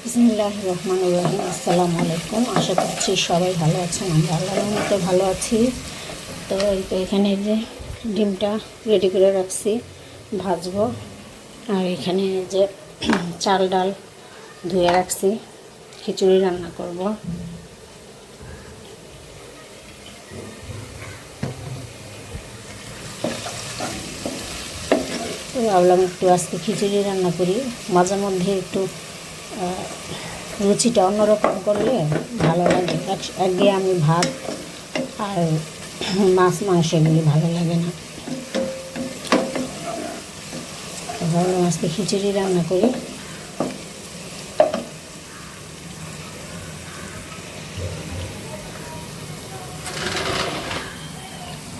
বিসমিল্লাহির রহমানির রহিম। আসসালামু আলাইকুম। আশা করছি সবাই ভালো আছেন। আমরা আল্লাহর রহমতে ভালো আছি। তো এখানে যে ডিমটা রেডি করে রাখছি, ভাজবো। আর এখানে যে চাল ডাল ধুয়ে রাখছি, খিচুড়ি রান্না করব। তো ভাবলাম একটু আজকে খিচুড়ি রান্না করি, মাঝে মধ্যে একটু রুচিটা অন্যরকম করলে ভালো লাগে। একঘেয়ে আমি ভাত আর মাছ মাংস এগুলি ভালো লাগে না। ভাবলাম আজকে খিচুড়ি রান্না করি।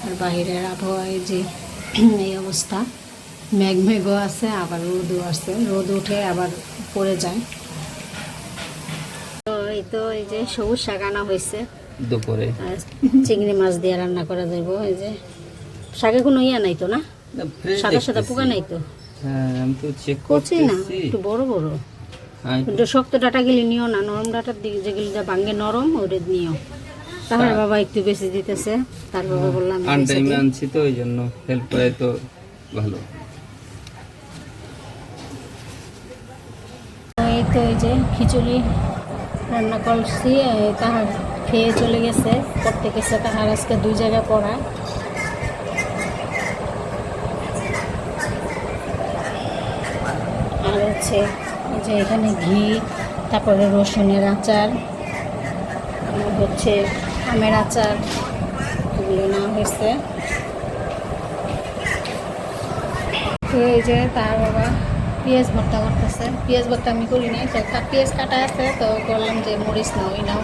আর বাহিরের আবহাওয়ায় যে এই অবস্থা, মেঘও আছে, আবার রোদও আছে। রোদ উঠে আবার পড়ে যায়। তো এই যে সবুজ শাক আনা হয়েছে দুপুরে, চিংড়ি মাছ দিয়ে রান্না করা যাবো। এই যে শাকে কোনো ইয়া নাই তো, না সাদা সাদা পোকা নাই তো? আমি তো চেক করছি করছি না, একটু বড় বড়। একটু শক্ত ডাটা গেলে নিও না, নরম ডাটার দিকে যেগুলি ভাঙ্গে নরম ওটা নিও। তাহলে বাবা একটু বেশি দিতেছে, তার বাবা বললাম আনটাইমে আনছি তো ওই জন্য হেল্প করে তো ভালো। এই তো এই যে খিচুড়ি রান্না করছি, তাহার খেয়ে চলে গেছে, পড়তে গেছে। তাহার আজকে 2 জায়গা পড়া। আর হচ্ছে এই যে এখানে ঘি, তারপরে রসুনের আচার, আর হচ্ছে আমের আচার, এগুলো নেওয়া হয়েছে। তো এই যে তার বাবা পেঁয়াজ ভর্তা করতেছে। পেঁয়াজ ভর্তা আমি করি নাই, তো পেঁয়াজ কাটা আছে, তো করলাম যে মরিচ নাও ওই নাও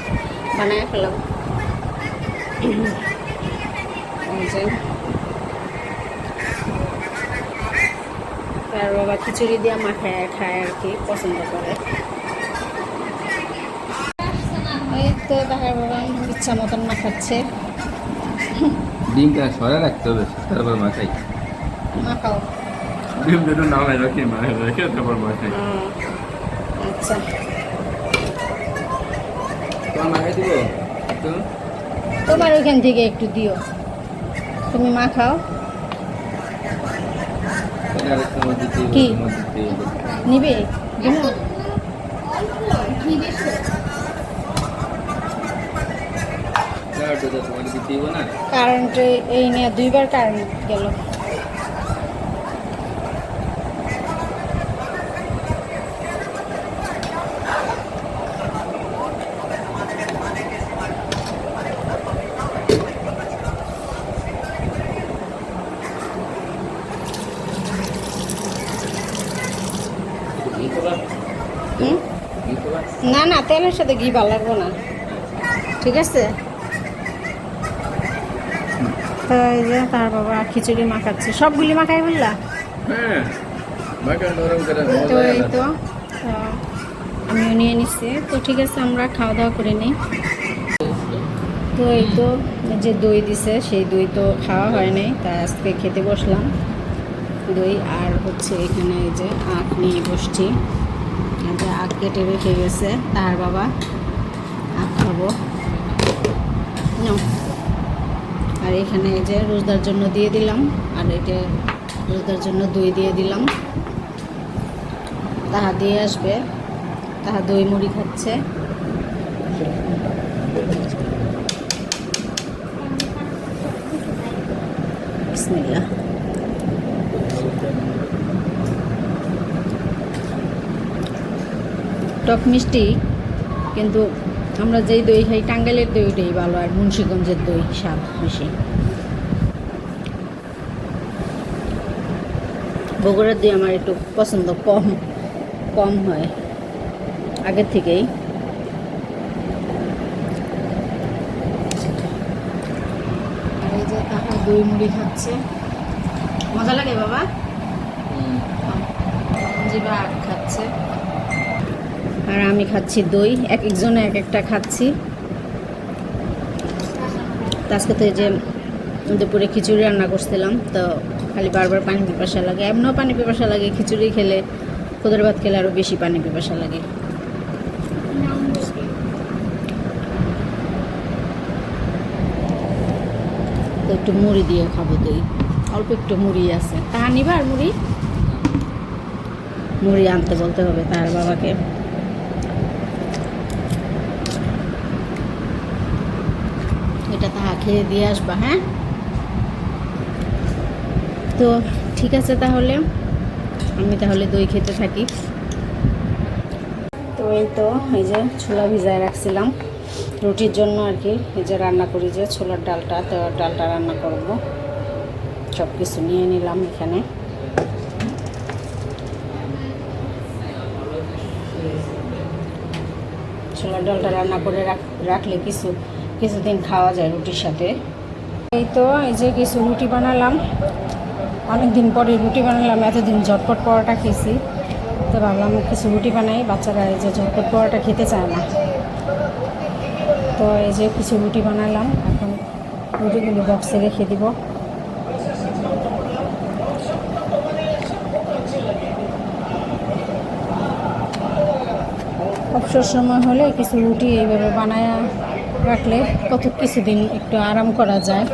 বানায় ফেলাম। এই যে তার বাবা খিচুড়ি দিয়ে মাখায় খায় আর কি, পছন্দ করে। ওই তো তাহার বাবা ইচ্ছা মতন মাখাচ্ছে। ডিমটা সরা রাখতে হবে, তারপর মাখাই। মাখাও। ডিম দুটো নামাই রাখি, মাখাই রেখে তারপর মাখাই। আচ্ছা, তোমার মাখাই দিব তো? তোমার ওইখান থেকে একটু দিও, তুমি মাখাও। কি নিবে? কারেন্ট এই নিয়ে 2বার কারেন্ট গেল। না না, তেলের সাথে ঘি ভালো লাগবে না, ঠিক আছে? তো এই যে তার বাবা খিচুড়ি মাখাচ্ছে, সবগুলি মাখাই বললা? তো এই তো আমিও নিয়ে নিচ্ছি। তো ঠিক আছে, আমরা খাওয়া দাওয়া করে নিই। তো এই তো যে দই দিছে, সেই দই তো খাওয়া হয় নাই, তাই আজকে খেতে বসলাম দই। আর হচ্ছে এখানে এই যে আখ নিয়ে বসছি, যে আখ কেটে রেখে গেছে তার বাবা, আখ খাবো। আর এখানে এই যে রোজদার জন্য দিয়ে দিলাম, আর এটা রোজদার জন্য দই দিয়ে দিলাম। তাহা দিয়ে আসবে, তাহা দই মুড়ি খাচ্ছে। বিসমিল্লাহ। টক মিষ্টি, কিন্তু আমরা যেই দই খাই টাঙ্গাইলের দই ওইটাই ভালো, আর মুন্সিগঞ্জের দই স্বাদ বেশি। বগুড়ার দই আমার একটু পছন্দ কম হয় আগের থেকেই। আর এই যে তাহা দই মুড়ি খাচ্ছে, মজা লাগে বাবা। জিবা খাচ্ছে, আর আমি খাচ্ছি দই। একজনে এক একটা খাচ্ছি। আজকে তো এই যে দুপুরে খিচুড়ি রান্না করছিলাম, তো খালি বারবার পানি পিপাসা লাগে। এমনও পানি পিপাসা লাগে, খিচুড়ি খেলে, খুদের ভাত খেলে আরও বেশি পানি পিপাসা লাগে। তো একটু মুড়ি দিয়ে খাবো দই, অল্প একটু মুড়ি আছে। তা নিবা আর মুড়ি? মুড়ি আনতে বলতে হবে তার বাবাকে। এটা তাহা খেয়ে দিয়ে আসবা, হ্যাঁ? তো ঠিক আছে, তাহলে আমি তাহলে দই খেতে থাকি। তো এই তো এই যে ছোলা ভিজায় রাখছিলাম রুটির জন্য আর কি। এই যে রান্না করি যে ছোলার ডালটা, তো ডালটা রান্না করব। সব কিছু নিয়ে নিলাম এখানে। ছোলার ডালটা রান্না করে রাখলে কিছুদিন খাওয়া যায় রুটির সাথে। এই তো এই যে কিছু রুটি বানালাম, অনেকদিন পরে রুটি বানালাম। এতদিন ঝটপট পরোটা খেয়েছি, তো ভাবলাম কিছু রুটি বানাই। বাচ্চারা এই যে ঝটপট পরোটা খেতে চায় না, তো এই যে কিছু রুটি বানালাম। এখন রুটিগুলো বক্সে রেখে দিব। অবসর সময় হলে কিছু রুটি এইভাবে বানায় রাখলে কত কিছুদিন একটু আরাম করা যায়।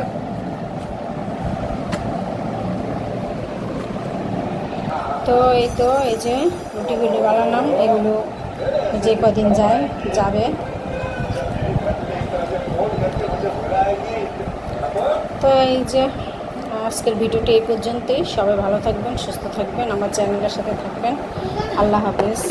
তো এই যে রুটিগুলো বানালাম, এগুলো যে কদিন যাবে। তো এই যে আজকের ভিডিওটি এই পর্যন্তই। সবাই ভালো থাকবেন, সুস্থ থাকবেন, আমার চ্যানেলের সাথে থাকবেন। আল্লাহ হাফেজ।